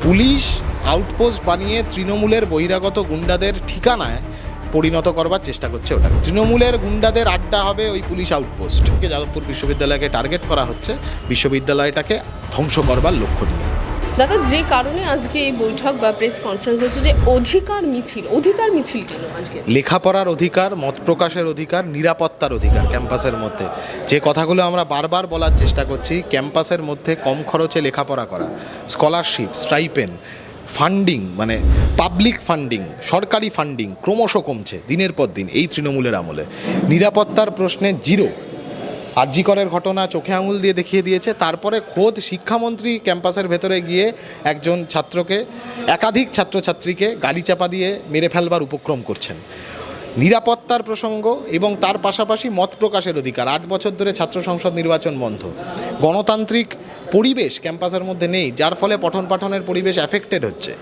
Police outpost বানিয়ে তৃণমূলের বহিরাগত গুন্ডাদের ঠিকানায় পরিণত করবার চেষ্টা করছে ওটা। তৃণমূলের গুন্ডাদের আড্ডা হবে ওই পুলিশ আউটপোস্ট। যাদবপুর বিশ্ববিদ্যালয়কে টার্গেট করা হচ্ছে বিশ্ববিদ্যালয়টাকে ধ্বংস করবার লক্ষ্য নিয়ে। দাদা, যে কারণে আজকে এই বৈঠক বা প্রেস কনফারেন্স হচ্ছে, যে অধিকার মিছিল কেন আজকে? লেখাপড়ার অধিকার, মত প্রকাশের অধিকার, নিরাপত্তার অধিকার ক্যাম্পাসের মধ্যে। যে কথাগুলো আমরা বারবার বলার চেষ্টা করছি, ক্যাম্পাসের মধ্যে কম খরচে লেখাপড়া করা, স্কলারশিপ, স্টাইপেন্ড, ফান্ডিং, মানে পাবলিক ফান্ডিং, সরকারি ফান্ডিং ক্রমশ কমছে দিনের পর দিন এই তৃণমূলের আমলে। নিরাপত্তার প্রশ্নে জিরো। আরজি করের ঘটনা চোখে আঙুল দিয়ে দেখিয়ে দিয়েছে। তারপরে খোদ শিক্ষামন্ত্রী ক্যাম্পাসের ভেতরে গিয়ে একজন ছাত্রকে, একাধিক ছাত্রছাত্রীকে গাড়ি চাপা দিয়ে মেরে ফেলবার উপক্রম করছেন। নিরাপত্তার প্রসঙ্গ এবং তার পাশাপাশি মত প্রকাশের অধিকার। 8 বছর ধরে ছাত্র সংসদ নির্বাচন বন্ধ, গণতান্ত্রিক পরিবেশ ক্যাম্পাসের মধ্যে নেই, যার ফলে পঠন পাঠনের পরিবেশ অ্যাফেক্টেড হচ্ছে।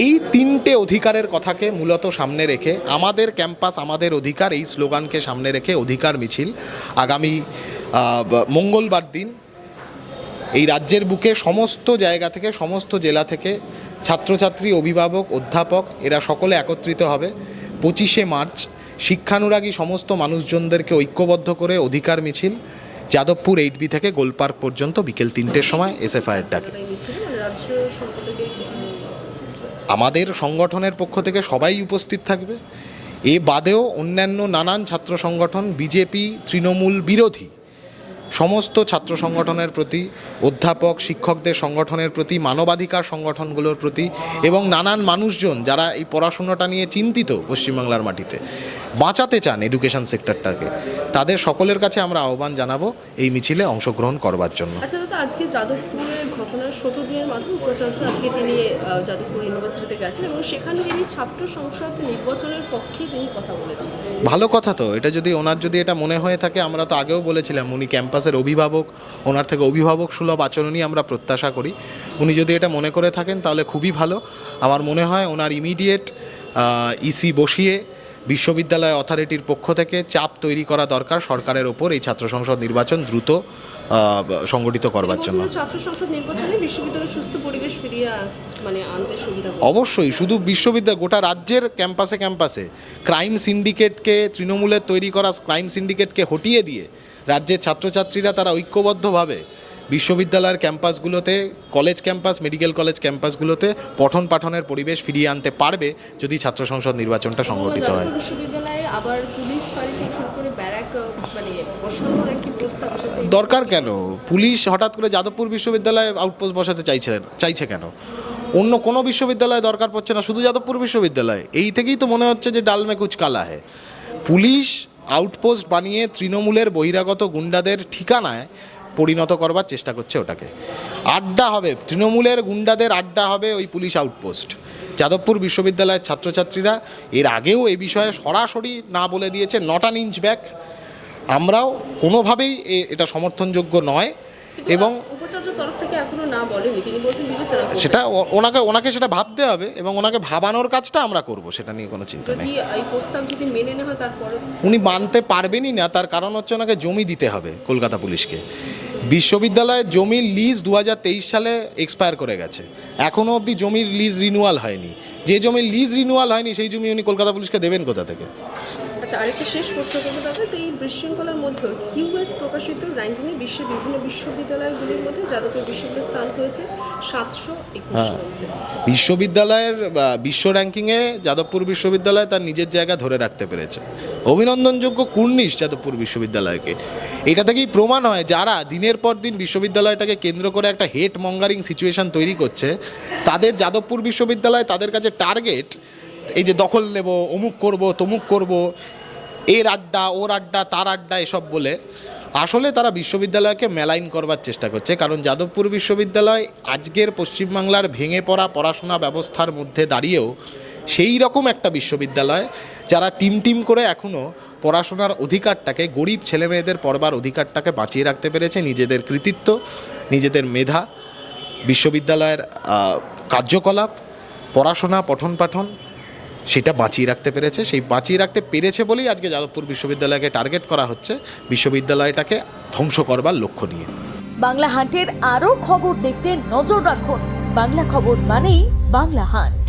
এই 3টে অধিকারের কথাকে মূলত সামনে রেখে, আমাদের ক্যাম্পাস আমাদের অধিকার, এই স্লোগানকে সামনে রেখে অধিকার মিছিল আগামী মঙ্গলবার দিন এই রাজ্যের বুকে সমস্ত জায়গা থেকে, সমস্ত জেলা থেকে ছাত্রছাত্রী, অভিভাবক, অধ্যাপক এরা সকলে একত্রিত হবে 25শে মার্চ। শিক্ষানুরাগী সমস্ত মানুষজনদেরকে ঐক্যবদ্ধ করে অধিকার মিছিল যাদবপুর 8B থেকে গোলপার্ক পর্যন্ত বিকেল 3টের সময় এসএফআইয়ের ডাকে। আমাদের সংগঠনের পক্ষ থেকে সবাই উপস্থিত থাকবে। এ বাদেও অন্যান্য নানান ছাত্র সংগঠন, বিজেপি, তৃণমূল বিরোধী সমস্ত ছাত্র সংগঠনের প্রতি, অধ্যাপক শিক্ষকদের সংগঠনের প্রতি, মানবাধিকার সংগঠনগুলোর প্রতি এবং নানান মানুষজন যারা এই পড়াশোনাটা নিয়ে চিন্তিত পশ্চিমবাংলার মাটিতে, বাঁচাতে চান এডুকেশন সেক্টরটাকে, তাদের সকলের কাছে আমরা আহ্বান জানাবো এই মিছিলে অংশগ্রহণ করবার জন্য। আচ্ছা দাদা, আজকে যাদবপুরে ঘটনার 17 দিনের মাথায় উপাচার্য আজকে তিনি যাদবপুর ইউনিভার্সিটিতে গেছেন এবং সেখানে তিনি ছাত্র সংসদ নির্বাচনের পক্ষে তিনি কথা বলেছেন। ভালো কথা তো। এটা যদি ওনার যদি এটা মনে হয়ে থাকে, আমরা তো আগেও বলেছিলাম উনি ক্যাম্পাসের অভিভাবক, ওনার থেকে অভিভাবক সুলভ আচরণই আমরা প্রত্যাশা করি। উনি যদি এটা মনে করে থাকেন তাহলে খুবই ভালো। আমার মনে হয় ওনার ইমিডিয়েট ইসি বসিয়ে বিশ্ববিদ্যালয় অথরিটির পক্ষ থেকে চাপ তৈরি করা দরকার সরকারের ওপর এই ছাত্র সংসদ নির্বাচন দ্রুত সংগঠিত করবার জন্য। ছাত্র সংসদ নির্বাচনে বিশ্ববিদ্যালয়ের সুস্থ পরিবেশ ফিরিয়ে আনতে সুবিধা অবশ্যই। শুধু বিশ্ববিদ্যালয়, গোটা রাজ্যের ক্যাম্পাসে ক্যাম্পাসে ক্রাইম সিন্ডিকেটকে, তৃণমূলের তৈরি করা ক্রাইম সিন্ডিকেটকে হটিয়ে দিয়ে রাজ্যের ছাত্রছাত্রীরা তারা ঐক্যবদ্ধভাবে বিশ্ববিদ্যালয়ের ক্যাম্পাসগুলোতে, কলেজ ক্যাম্পাস, মেডিকেল কলেজ ক্যাম্পাসগুলোতে পঠন পাঠনের পরিবেশ ফিরিয়ে আনতে পারবে যদি ছাত্র সংসদ নির্বাচনটা সংগঠিত হয়। দরকার কেন? পুলিশ হঠাৎ করে যাদবপুর বিশ্ববিদ্যালয়ে আউটপোস্ট বসাতে চাইছে কেন? অন্য কোনো বিশ্ববিদ্যালয়ে দরকার পড়ছে না, শুধু যাদবপুর বিশ্ববিদ্যালয়। এই থেকেই তো মনে হচ্ছে যে ডাল মে কুচ কালা হে। পুলিশ আউটপোস্ট বানিয়ে তৃণমূলের বহিরাগত গুন্ডাদের ঠিকানায় পরিণত করবার চেষ্টা করছে ওটাকে। আড্ডা হবে, তৃণমূলের গুন্ডাদের আড্ডা হবে ওই পুলিশ আউটপোস্ট। যাদবপুর বিশ্ববিদ্যালয়ের ছাত্রছাত্রীরা এর আগেও এই বিষয়ে সরাসরি না বলে দিয়েছে, নট অ্যান ইঞ্চ ব্যাক। আমরাও কোনোভাবেই এটা সমর্থনযোগ্য নয় এবং সেটা ওনাকে সেটা ভাবতে হবে এবং ওনাকে ভাবানোর কাজটা আমরা করব, সেটা নিয়ে কোনো চিন্তা নেই। উনি মানতে পারবেনই না, তার কারণ হচ্ছে ওনাকে জমি দিতে হবে কলকাতা পুলিশকে। বিশ্ববিদ্যালয়ের জমির লিজ 2023 সালে এক্সপায়ার করে গেছে, এখনও অবধি জমির লিজ রিনিউয়াল হয়নি। যে জমির লিজ রিনিউয়াল হয়নি সেই জমি উনি কলকাতা পুলিশকে দেবেন কোথা থেকে? আচ্ছা, আরেকটা শেষ প্রশ্ন করবো দাদা, যে এই বিশৃঙ্খলার মধ্যে কিউএস প্রকাশিত র্যাঙ্কিংয়ে বিশ্বের বিভিন্ন বিশ্ববিদ্যালয়গুলির মধ্যে যাদবপুর বিশ্ববিদ্যালয়ের স্থান হয়েছে 721 মধ্যে। বিশ্ববিদ্যালয়ের বিশ্ব র্যাঙ্কিংয়ে যাদবপুর বিশ্ববিদ্যালয় তার নিজের জায়গা ধরে রাখতে পেরেছে। অভিনন্দনযোগ্য কুর্নিশ যাদবপুর বিশ্ববিদ্যালয়কে। এটা থেকেই প্রমাণ হয় যারা দিনের পর দিন বিশ্ববিদ্যালয়টাকে কেন্দ্র করে একটা হেট মঙ্গারিং সিচুয়েশন তৈরি করছে, তাদের যাদবপুর বিশ্ববিদ্যালয় তাদের কাছে টার্গেট এই যে দখল নেব, অমুক করব, তমুক করব, এর আড্ডা, ওর আড্ডা, তার আড্ডা এসব বলে আসলে তারা বিশ্ববিদ্যালয়কে মেলাইন করবার চেষ্টা করছে। কারণ যাদবপুর বিশ্ববিদ্যালয় আজকের পশ্চিমবাংলার ভেঙে পড়া পড়াশোনা ব্যবস্থার মধ্যে দাঁড়িয়েও সেই রকম একটা বিশ্ববিদ্যালয় যারা টিম করে এখনও পড়াশোনার অধিকারটাকে, গরিব ছেলেমেয়েদের পড়বার অধিকারটাকে বাঁচিয়ে রাখতে পেরেছে। নিজেদের কৃতিত্ব, নিজেদের মেধা, বিশ্ববিদ্যালয়ের কার্যকলাপ, পড়াশোনা, পঠন পাঠন সেটা বাঁচিয়ে রাখতে পেরেছে। সেই বাঁচিয়ে রাখতে পেরেছে বলেই আজকে যাদবপুর বিশ্ববিদ্যালয়কে টার্গেট করা হচ্ছে বিশ্ববিদ্যালয়টাকে ধ্বংস করবার লক্ষ্য নিয়ে। বাংলা হান্টের আরও খবর দেখতে নজর রাখুন বাংলা খবর মানেই বাংলা হাট।